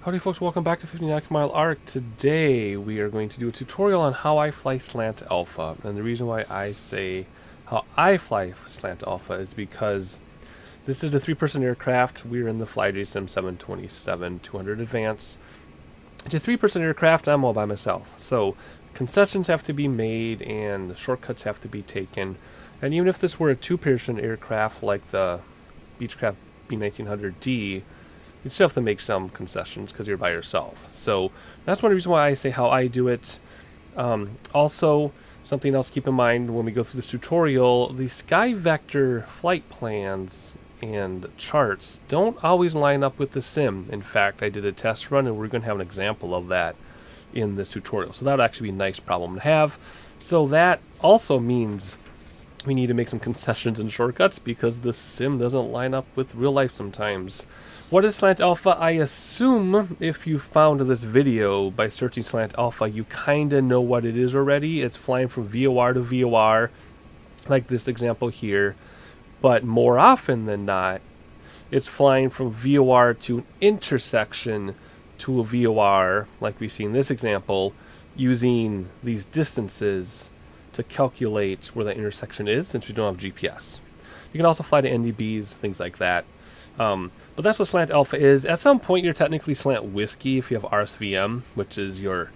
Howdy folks, welcome back to 59 Mile Arc. Today we are going to do a tutorial on how I fly Slant-Alpha. And the reason why I say how I fly Slant-Alpha is because this is a 3-person aircraft. We're in the FlyJSim 727-200 Advance. It's a 3-person aircraft and I'm all by myself. So concessions have to be made and shortcuts have to be taken. And even if this were a 2-person aircraft like the Beechcraft B1900D, you still have to make some concessions because you're by yourself. So that's one reason why I say how I do it. Also, something else to keep in mind when we go through this tutorial, the SkyVector flight plans and charts don't always line up with the sim. In fact, I did a test run and we're going to have an example of that in this tutorial. So that would actually be a nice problem to have. So that also means we need to make some concessions and shortcuts because the sim doesn't line up with real life sometimes. What is Slant-Alpha? I assume if you found this video by searching Slant-Alpha, you kind of know what it is already. It's flying from VOR to VOR, like this example here. But more often than not, it's flying from VOR to an intersection to a VOR, like we see in this example, using these distances to calculate where that intersection is since we don't have GPS. You can also fly to NDBs, things like that. But that's what Slant-Alpha is. At some point, you're technically Slant Whiskey if you have RSVM, which is your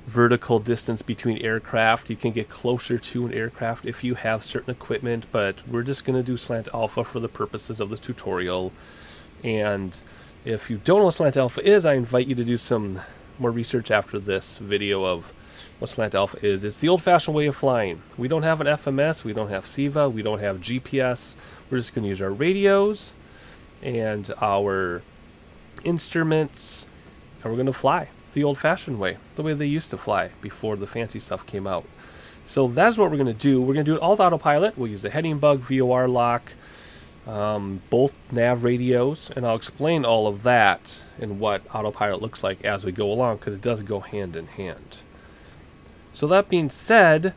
vertical distance between aircraft. You can get closer to an aircraft if you have certain equipment, but we're just going to do Slant-Alpha for the purposes of this tutorial. And if you don't know what Slant-Alpha is, I invite you to do some more research after this video of what Slant-Alpha is. It's the old-fashioned way of flying. We don't have an FMS, we don't have SIVA, we don't have GPS. We're just going to use our radios and our instruments, and we're going to fly the old-fashioned way, the way they used to fly before the fancy stuff came out. So that's what we're going to do. We're going to do it all with autopilot. We'll use the heading bug, VOR lock, both nav radios, and I'll explain all of that and what autopilot looks like as we go along, because it does go hand in hand. So that being said,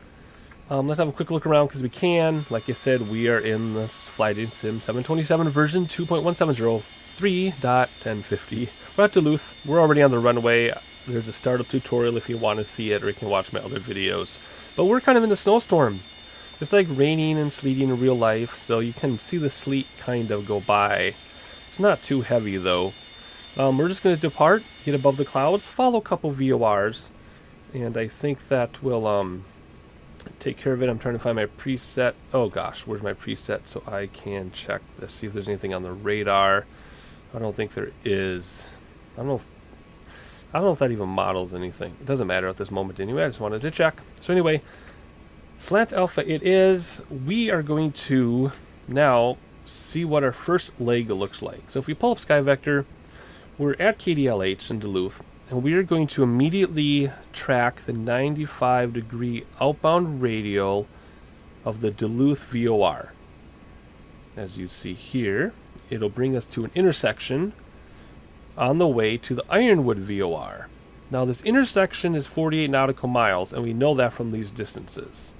let's have a quick look around because we can. Like I said, we are in this FlyJSim 727 version 2.1703.1050. We're at Duluth. We're already on the runway. There's a startup tutorial if you want to see it, or you can watch my other videos. But we're kind of in a snowstorm. It's like raining and sleeting in real life, so you can see the sleet kind of go by. It's not too heavy though. We're just going to depart, get above the clouds, follow a couple VORs, and I think that will take care of it. I'm trying to find my preset. Oh gosh, where's my preset so I can check this, see if there's anything on the radar. I don't think there is. I don't know if that even models anything. It doesn't matter at this moment anyway. I just wanted to check. So anyway, Slant-Alpha it is. We are going to now see what our first leg looks like. So if we pull up SkyVector, we're at KDLH in Duluth. And we are going to immediately track the 95-degree outbound radial of the Duluth VOR. As you see here, it'll bring us to an intersection on the way to the Ironwood VOR. Now this intersection is 48 nautical miles, and we know that from these distances.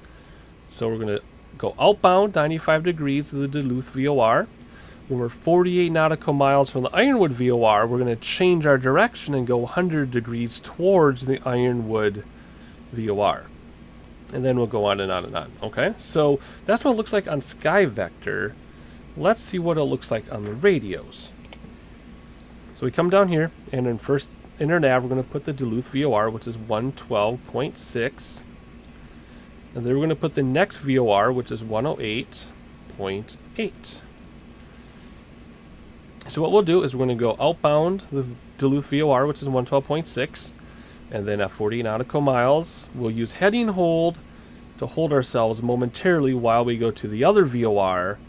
So we're going to go outbound 95 degrees to the Duluth VOR. When we're 48 nautical miles from the Ironwood VOR, we're going to change our direction and go 100 degrees towards the Ironwood VOR. And then we'll go on and on and on. Okay, so that's what it looks like on SkyVector. Let's see what it looks like on the radios. So we come down here, and in first in our nav, we're going to put the Duluth VOR, which is 112.6. And then we're going to put the next VOR, which is 108.8. So what we'll do is we're going to go outbound the Duluth VOR, which is 112.6, and then at 40 nautical miles, we'll use heading hold to hold ourselves momentarily while we go to the other VOR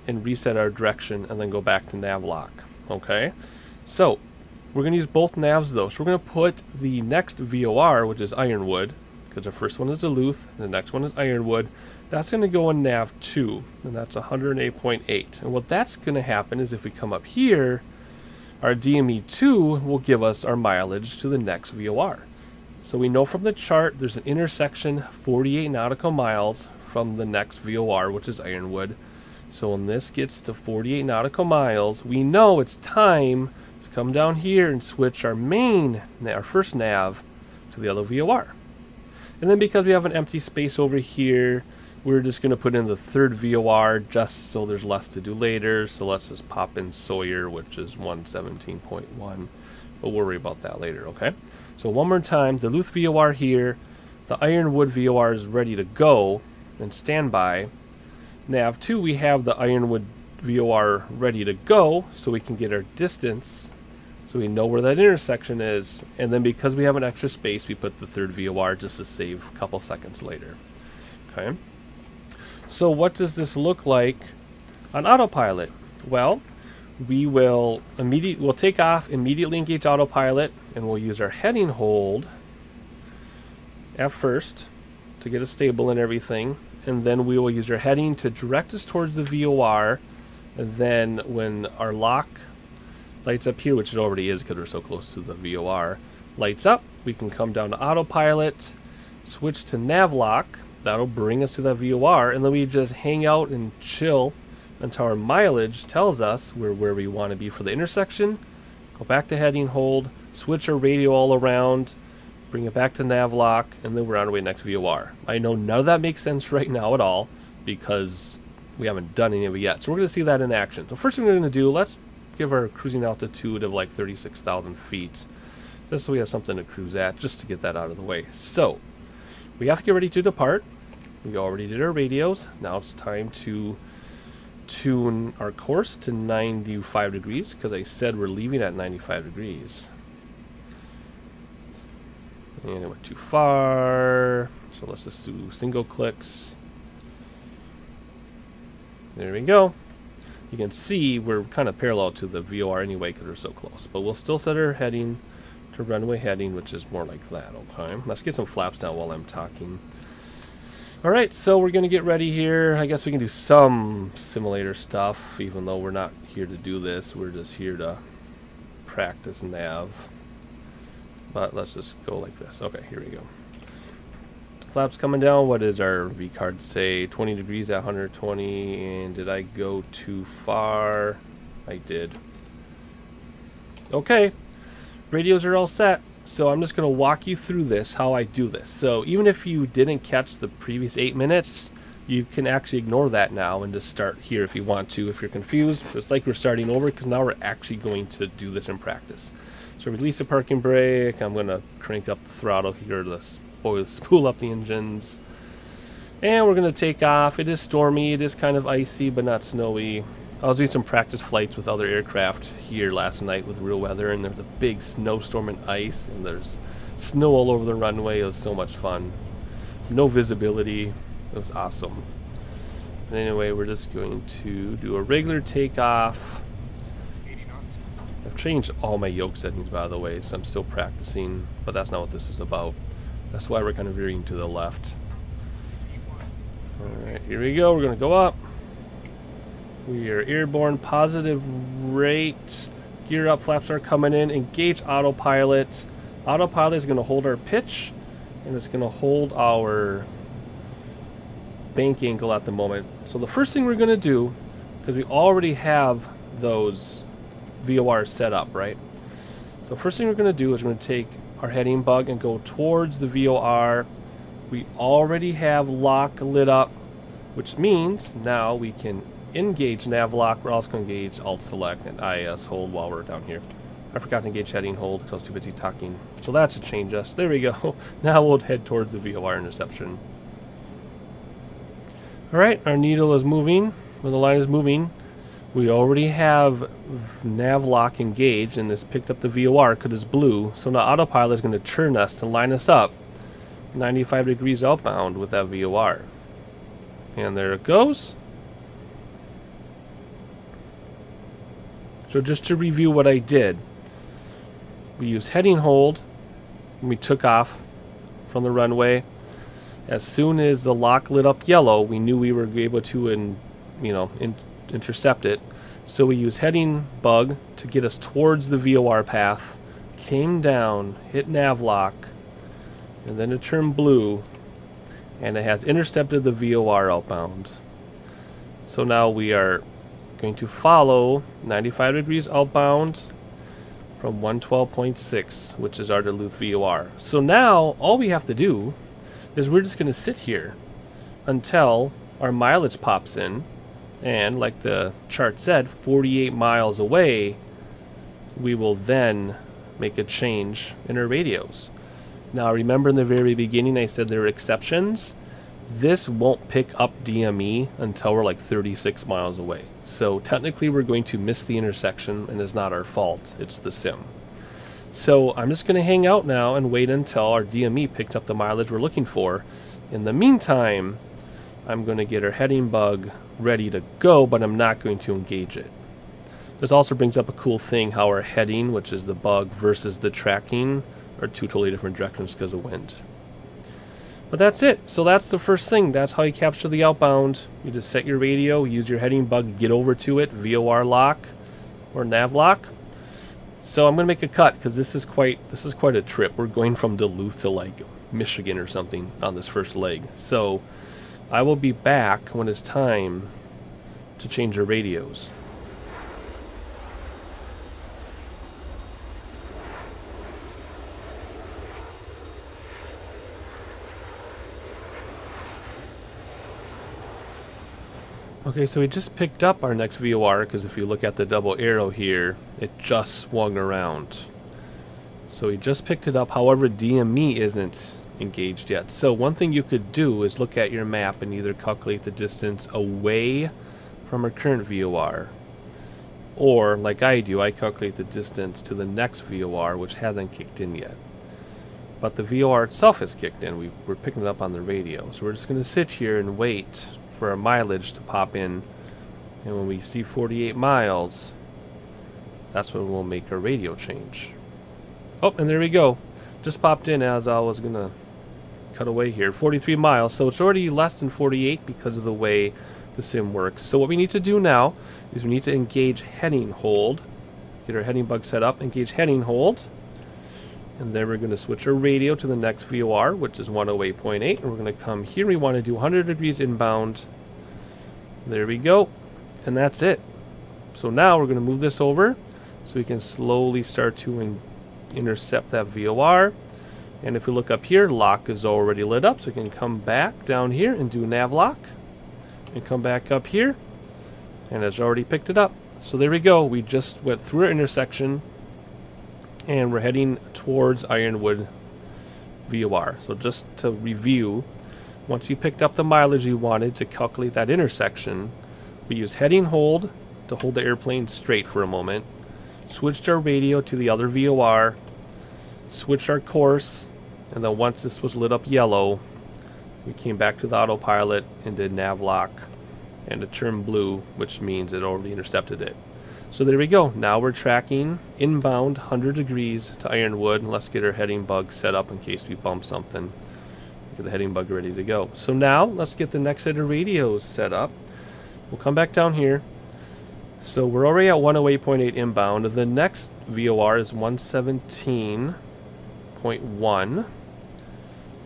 and reset our direction and then go back to nav lock. Okay, so we're going to use both navs though. So we're going to put the next VOR, which is Ironwood, because the first one is Duluth, and the next one is Ironwood. That's going to go in nav 2, and that's 108.8. And what that's going to happen is if we come up here, our DME2 will give us our mileage to the next VOR. So we know from the chart there's an intersection 48 nautical miles from the next VOR, which is Ironwood. So when this gets to 48 nautical miles, we know it's time to come down here and switch our first nav to the other VOR. And then because we have an empty space over here, we're just going to put in the third VOR just so there's less to do later. So let's just pop in Sawyer, which is 117.1. We'll worry about that later, okay? So one more time, the Luth VOR here, the Ironwood VOR is ready to go and standby. Nav 2, we have the Ironwood VOR ready to go so we can get our distance so we know where that intersection is. And then because we have an extra space, we put the third VOR just to save a couple seconds later. Okay. So what does this look like on autopilot? Well, we'll take off, immediately engage autopilot, and we'll use our heading hold at first to get us stable and everything. And then we will use our heading to direct us towards the VOR. And then when our lock lights up here, which it already is because we're so close to the VOR, lights up, we can come down to autopilot, switch to nav lock. That'll bring us to that VOR, and then we just hang out and chill until our mileage tells us we're where we want to be for the intersection. Go back to heading hold, switch our radio all around, bring it back to nav lock, and then we're on our way next VOR. I know none of that makes sense right now at all because we haven't done any of it yet. So we're going to see that in action. So first thing we're going to do, let's give our cruising altitude of like 36,000 feet. Just so we have something to cruise at, just to get that out of the way. So we have to get ready to depart. We already did our radios. Now it's time to tune our course to 95 degrees because I said we're leaving at 95 degrees. And it went too far. So let's just do single clicks. There we go. You can see we're kind of parallel to the VOR anyway because we're so close. But we'll still set our heading to runway heading, which is more like that, okay? Let's get some flaps down while I'm talking. Alright, so we're going to get ready here. I guess we can do some simulator stuff, even though we're not here to do this. We're just here to practice nav. But let's just go like this. Okay, here we go. Flaps coming down. What does our V card say? 20 degrees at 120. And did I go too far? I did. Okay. Radios are all set. So I'm just going to walk you through this, how I do this. So even if you didn't catch the previous 8 minutes, you can actually ignore that now and just start here if you want to. If you're confused, it's like we're starting over because now we're actually going to do this in practice. So release the parking brake. I'm going to crank up the throttle here to spool up the engines. And we're going to take off. It is stormy. It is kind of icy, but not snowy. I was doing some practice flights with other aircraft here last night with real weather, and there was a big snowstorm and ice, and there's snow all over the runway. It was so much fun. No visibility. It was awesome. But anyway, we're just going to do a regular takeoff. 80 knots. I've changed all my yoke settings, by the way, so I'm still practicing, but that's not what this is about. That's why we're kind of veering to the left. Alright, here we go. We're going to go up. We are airborne, positive rate. Gear up, flaps are coming in. Engage autopilot. Autopilot is going to hold our pitch, and it's going to hold our bank angle at the moment. So the first thing we're going to do, because we already have those VORs set up, right? So first thing we're going to do is we're going to take our heading bug and go towards the VOR. We already have lock lit up, which means now we can engage nav lock. We're also going to engage alt select and IS hold while we're down here. I forgot to engage heading hold because I was too busy talking. So that should change us. There we go. Now we'll head towards the VOR interception. Alright, our needle is moving. Well, the line is moving. We already have nav lock engaged, and this picked up the VOR because it's blue. So now autopilot is going to turn us to line us up 95 degrees outbound with that VOR. And there it goes. So just to review what I did, we used heading hold when we took off from the runway. As soon as the lock lit up yellow, we knew we were able to intercept it. So we used heading bug to get us towards the VOR path, came down, hit nav lock, and then it turned blue, and it has intercepted the VOR outbound. So now we are going to follow 95 degrees outbound from 112.6, which is our Duluth VOR. So now all we have to do is we're just going to sit here until our mileage pops in, and like the chart said, 48 miles away, we will then make a change in our radios. Now remember in the very beginning I said there are exceptions. This won't pick up DME until we're like 36 miles away. So technically we're going to miss the intersection, and it's not our fault, it's the sim. So I'm just going to hang out now and wait until our DME picks up the mileage we're looking for. In the meantime, I'm going to get our heading bug ready to go, but I'm not going to engage it. This also brings up a cool thing, how our heading, which is the bug, versus the tracking are two totally different directions because of wind. But that's it. So that's the first thing. That's how you capture the outbound. You just set your radio, use your heading bug, get over to it, VOR lock or nav lock. So I'm going to make a cut because this is quite a trip. We're going from Duluth to like Michigan or something on this first leg. So I will be back when it's time to change our radios. Okay, so we just picked up our next VOR because if you look at the double arrow here, it just swung around. So we just picked it up, however DME isn't engaged yet. So one thing you could do is look at your map and either calculate the distance away from our current VOR, or like I do, I calculate the distance to the next VOR, which hasn't kicked in yet. But the VOR itself has kicked in. We're picking it up on the radio. So we're just going to sit here and wait for our mileage to pop in, and when we see 48 miles, that's when we'll make our radio change. Oh, and there we go. Just popped in as I was gonna cut away here. 43 miles, so it's already less than 48 because of the way the sim works. So what we need to do now is we need to engage heading hold, get our heading bug set up, engage heading hold, and then we're going to switch our radio to the next VOR, which is 108.8, and we're going to come here. We want to do 100 degrees inbound. There we go, and that's it. So now we're going to move this over so we can slowly start to intercept that VOR. And if we look up here, lock is already lit up, so we can come back down here and do nav lock, and come back up here, and it's already picked it up. So there we go. We just went through our intersection, and we're heading towards Ironwood VOR. So just to review, once you picked up the mileage you wanted to calculate that intersection, we use heading hold to hold the airplane straight for a moment, switched our radio to the other VOR, switched our course, and then once this was lit up yellow, we came back to the autopilot and did nav lock, and it turned blue, which means it already intercepted it. So there we go. Now we're tracking inbound 100 degrees to Ironwood. Let's get our heading bug set up in case we bump something. Get the heading bug ready to go. So now let's get the next set of radios set up. We'll come back down here. So we're already at 108.8 inbound. The next VOR is 117.1,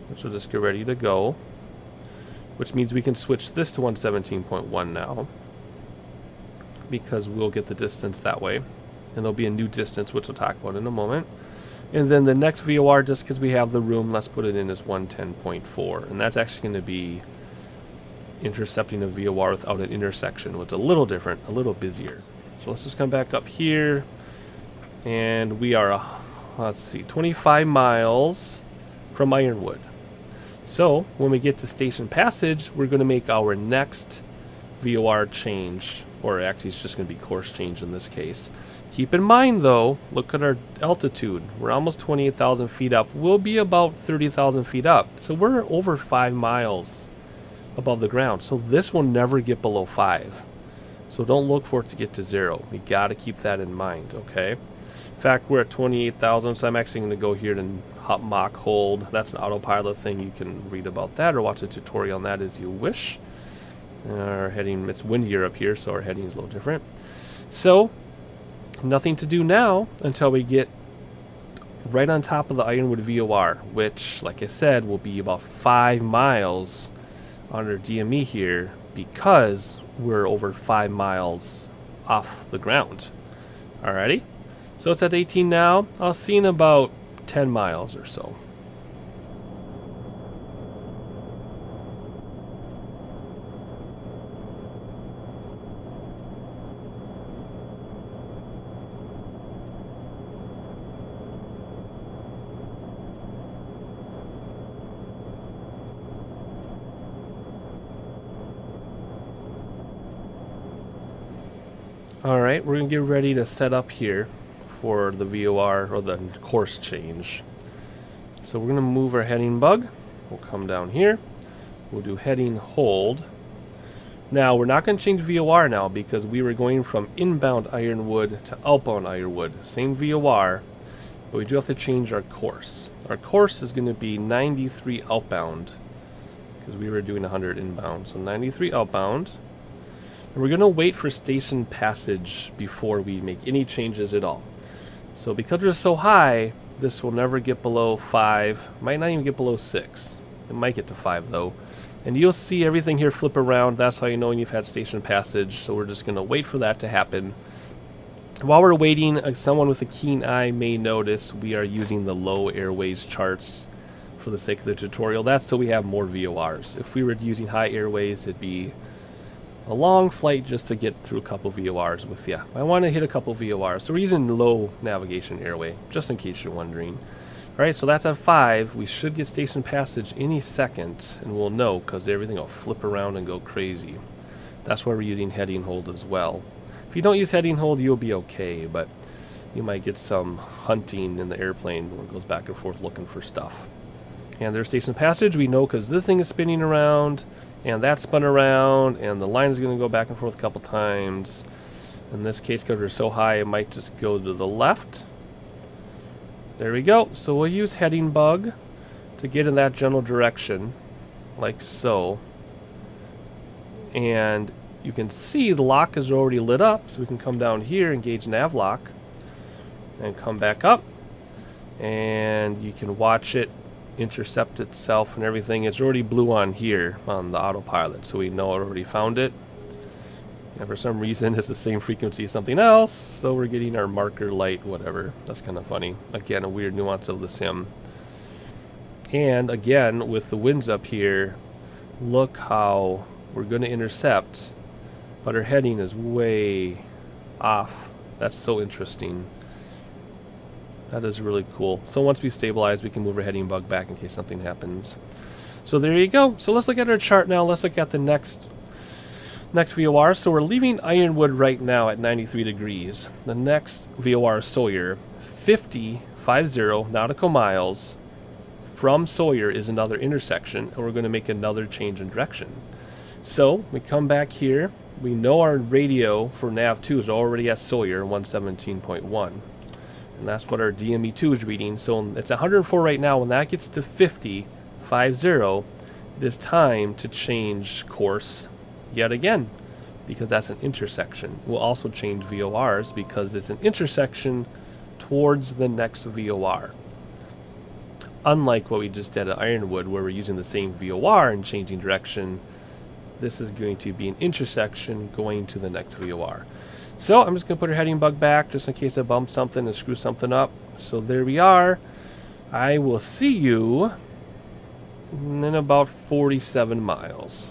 which will just get ready to go, which means we can switch this to 117.1 now, because we'll get the distance that way, and there'll be a new distance which we'll talk about in a moment. And then the next VOR, just because we have the room, let's put it in as 110.4, and that's actually going to be intercepting a VOR without an intersection, which is a little different, a little busier. So let's just come back up here, and we are let's see, 25 miles from Ironwood. So when we get to Station Passage, we're going to make our next VOR change, or actually it's just going to be course change in this case. Keep in mind though, look at our altitude. We're almost 28,000 feet up. We'll be about 30,000 feet up. So we're over 5 miles above the ground. So this will never get below 5. So don't look for it to get to 0. We got to keep that in mind, okay? In fact, we're at 28,000, so I'm actually going to go here and hop mock hold. That's an autopilot thing. You can read about that or watch a tutorial on that as you wish. Our heading, it's windier up here, so our heading is a little different. So nothing to do now until we get right on top of the Ironwood VOR, which, like I said, will be about 5 miles on our DME here because we're over 5 miles off the ground. Alrighty, So it's at 18 now. I'll see in about 10 miles or so. Alright, we're going to get ready to set up here for the VOR or the course change. So we're going to move our heading bug. We'll come down here. We'll do heading hold. Now, we're not going to change VOR now because we were going from inbound Ironwood to outbound Ironwood. Same VOR, but we do have to change our course. Our course is going to be 93 outbound because we were doing 100 inbound. So 93 outbound. And we're going to wait for station passage before we make any changes at all. So because we're so high, this will never get below 5. Might not even get below 6. It might get to 5 though. And you'll see everything here flip around. That's how you know when you've had station passage. So we're just going to wait for that to happen. While we're waiting, someone with a keen eye may notice we are using the low airways charts for the sake of the tutorial. That's so we have more VORs. If we were using high airways, it'd be a long flight just to get through a couple VORs with you. I want to hit a couple VORs. So we're using low navigation airway, just in case you're wondering. Alright, so that's at 5. We should get station passage any second, and we'll know because everything will flip around and go crazy. That's why we're using heading hold as well. If you don't use heading hold, you'll be okay, but you might get some hunting in the airplane where it goes back and forth looking for stuff. And there's station passage, we know because this thing is spinning around, and that spun around, and the line is going to go back and forth a couple times. In this case, because we're so high, it might just go to the left. There we go. So we'll use heading bug to get in that general direction, like so. And you can see the lock is already lit up, so we can come down here, engage nav lock, and come back up. And you can watch it intercept itself and everything. It's already blue on here on the autopilot, so we know it already found it. And for some reason it's the same frequency as something else, so we're getting our marker light, whatever. That's kind of funny. Again, a weird nuance of the sim. And again, with the winds up here, look how we're going to intercept, but our heading is way off. That's so interesting. That is really cool. So once we stabilize, we can move our heading bug back in case something happens. So there you go. So let's look at our chart now. Let's look at the next VOR. So we're leaving Ironwood right now at 93 degrees. The next VOR is Sawyer. 50 nautical miles from Sawyer is another intersection, and we're going to make another change in direction. So we come back here. We know our radio for nav2 is already at Sawyer 117.1. And that's what our DME2 is reading. So it's 104 right now. When that gets to 50, it is time to change course yet again, because that's an intersection. We'll also change VORs because it's an intersection towards the next VOR. Unlike what we just did at Ironwood, where we're using the same VOR and changing direction, this is going to be an intersection going to the next VOR. So I'm just going to put our heading bug back just in case I bump something and screw something up. So there we are. I will see you in about 47 miles.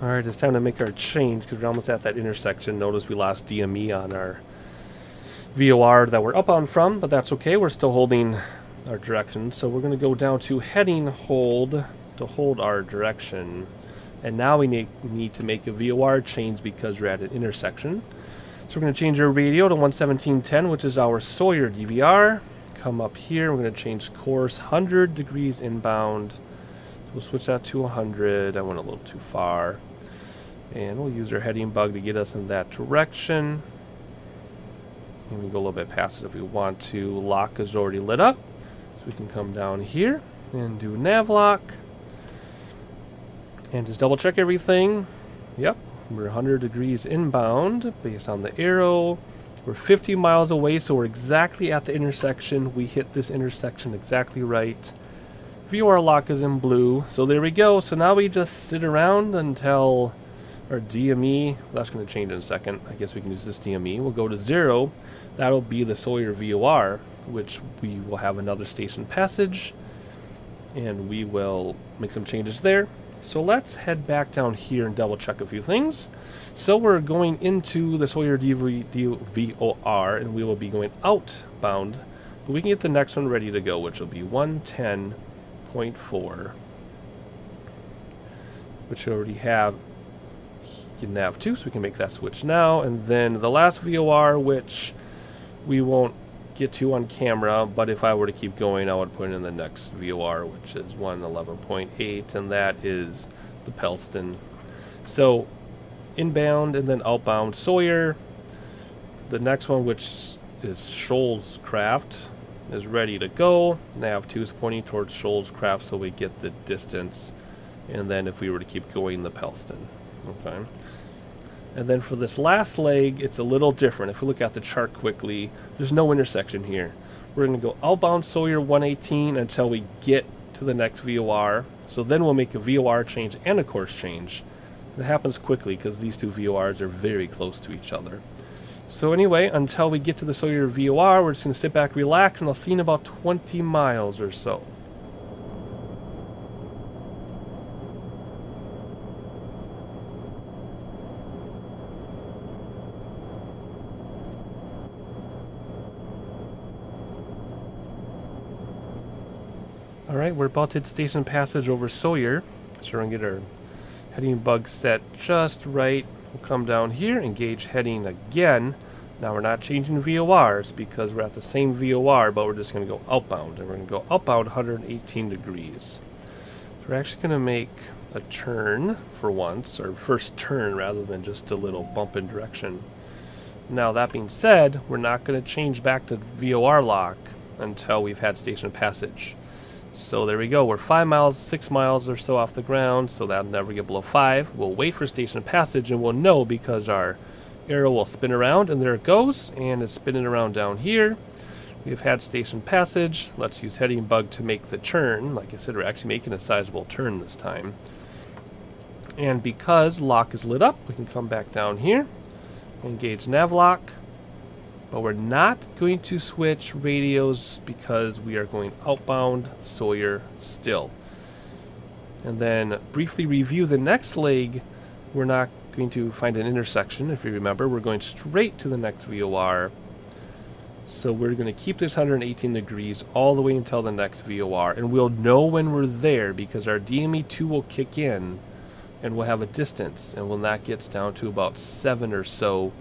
Alright, it's time to make our change because we're almost at that intersection. Notice we lost DME on our VOR that we're up on from, but that's okay. We're still holding our direction. So we're going to go down to heading hold to hold our direction. And now we need to make a VOR change because we're at an intersection. So we're going to change our radio to 117.10, which is our Sawyer DVR. Come up here. We're going to change course 100 degrees inbound. We'll switch that to 100. I went a little too far. And we'll use our heading bug to get us in that direction. And we can go a little bit past it if we want to. Lock is already lit up. So we can come down here and do nav lock. And just double check everything. Yep, We're 100 degrees inbound based on the arrow. We're 50 miles away, so we're exactly at the intersection. We hit this intersection exactly right. VOR lock is in blue, so there we go. So now we just sit around until our DME, that's going to change in a second. I guess we can use this DME. We'll go to 0. That'll be the Sawyer VOR, which we will have another station passage, and we will make some changes there. So let's head back down here and double check a few things. So we're going into the Sawyer VOR, and we will be going outbound, but we can get the next one ready to go, which will be 110.4, which we already have nav 2, so we can make that switch now. And then the last VOR, which we won't get to on camera, but if I were to keep going, I would put in the next VOR, which is 111.8, and that is the Pelston. So inbound and then outbound Sawyer. The next one, which is Shoals Craft, is ready to go. Nav 2 is pointing towards Shoals Craft, so we get the distance. And then if we were to keep going, the Pelston. Okay. And then for this last leg, it's a little different. If we look at the chart quickly, there's no intersection here. We're going to go outbound Sawyer 118 until we get to the next VOR. So then we'll make a VOR change and a course change. It happens quickly because these two VORs are very close to each other. So anyway, until we get to the Sawyer VOR, we're just going to sit back, relax, and I'll see you in about 20 miles or so. Alright, we're about to hit station passage over Sawyer. So we're going to get our heading bug set just right. We'll come down here, engage heading again. Now we're not changing VORs because we're at the same VOR, but we're just going to go outbound. And we're going to go outbound 118 degrees. So we're actually going to make a turn for once, or first turn rather than just a little bump in direction. Now that being said, we're not going to change back to VOR lock until we've had station passage. So there we go, we're 5 miles, 6 miles or so off the ground, so that'll never get below 5. We'll wait for station passage and we'll know because our arrow will spin around, and there it goes, and it's spinning around down here. We've had station passage. Let's use heading bug to make the turn. Like I said, we're actually making a sizable turn this time. And because lock is lit up, we can come back down here, engage nav lock. But we're not going to switch radios because we are going outbound Sawyer still. And then briefly review the next leg. We're not going to find an intersection. If you remember, we're going straight to the next VOR. So we're going to keep this 118 degrees all the way until the next VOR. And we'll know when we're there because our DME2 will kick in and we'll have a distance. And when that gets down to about 7 or so,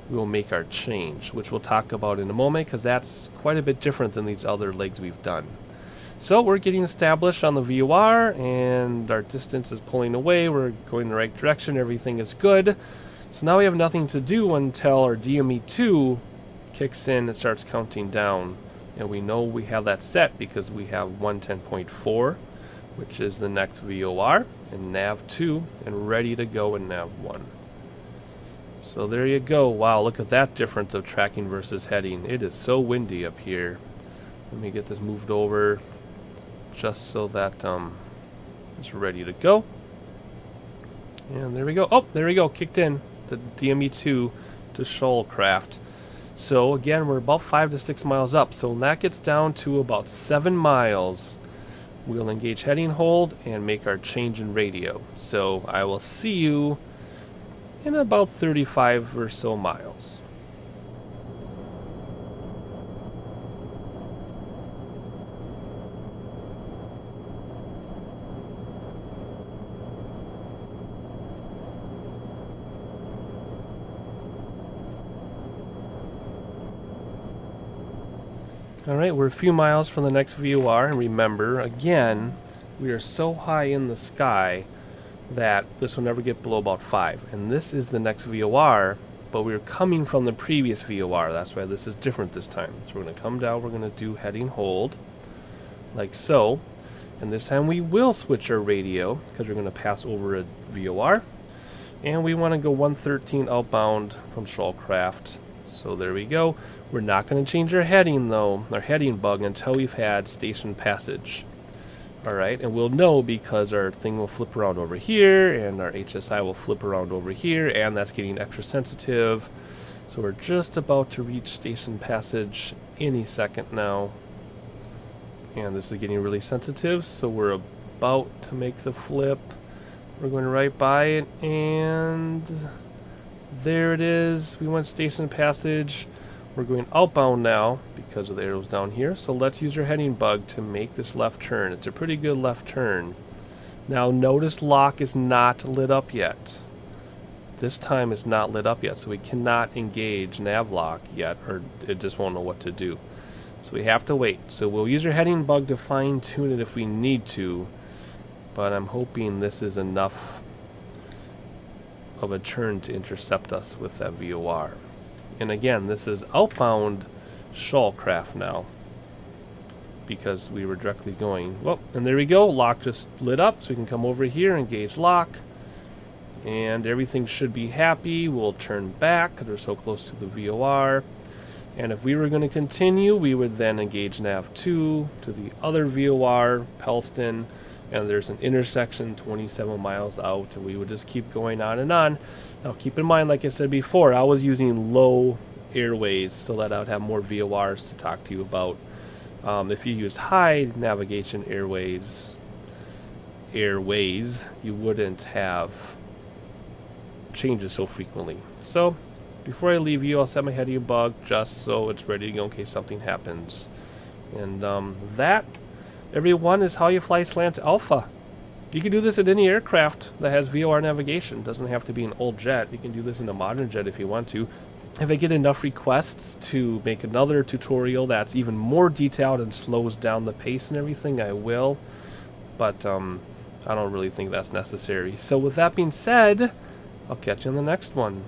we will make our change, which we'll talk about in a moment because that's quite a bit different than these other legs we've done. So we're getting established on the VOR and our distance is pulling away. We're going in the right direction. Everything is good. So now we have nothing to do until our DME2 kicks in and starts counting down. And we know we have that set because we have 110.4, which is the next VOR, and nav 2, and ready to go in nav 1. So there you go. Wow, look at that difference of tracking versus heading. It is so windy up here. Let me get this moved over just so that it's ready to go. And there we go. Oh, there we go. Kicked in the DME2 to Shoalcraft. So again, we're about 5 to 6 miles up. So when that gets down to about 7 miles, we'll engage heading hold and make our change in radio. So I will see you in about 35 or so miles. Alright, we're a few miles from the next VOR, and remember, again, we are so high in the sky that this will never get below about 5. And this is the next VOR, but we're coming from the previous VOR. That's why this is different this time. So we're going to come down, we're going to do heading hold, like so. And this time we will switch our radio, because we're going to pass over a VOR. And we want to go 113 outbound from Shoalcraft. So there we go. We're not going to change our heading though, our heading bug, until we've had station passage. Alright, and we'll know because our thing will flip around over here, and our HSI will flip around over here, and that's getting extra sensitive. So we're just about to reach station passage any second now. And this is getting really sensitive, so we're about to make the flip. We're going right by it, and there it is. We went station passage. We're going outbound now because of the arrows down here. So let's use our heading bug to make this left turn. It's a pretty good left turn. Now notice lock is not lit up yet. This time it's not lit up yet, so we cannot engage nav lock yet, or it just won't know what to do. So we have to wait. So we'll use our heading bug to fine tune it if we need to, but I'm hoping this is enough of a turn to intercept us with that VOR. And again, this is outbound Shoalcraft now, because we were directly going. Well, and there we go. Lock just lit up, so we can come over here, engage lock, and everything should be happy. We'll turn back because we're so close to the VOR. And if we were going to continue, we would then engage nav 2 to the other VOR, Pelston, and there's an intersection 27 miles out, and we would just keep going on and on. Now keep in mind, like I said before, I was using low airways so that I would have more VORs to talk to you about. If you used high navigation airways, you wouldn't have changes so frequently. So before I leave you, I'll set my heading bug just so it's ready to go in case something happens. And that, everyone, is how you fly Slant-Alpha. You can do this in any aircraft that has VOR navigation. It doesn't have to be an old jet. You can do this in a modern jet if you want to. If I get enough requests to make another tutorial that's even more detailed and slows down the pace and everything, I will. But I don't really think that's necessary. So with that being said, I'll catch you on the next one.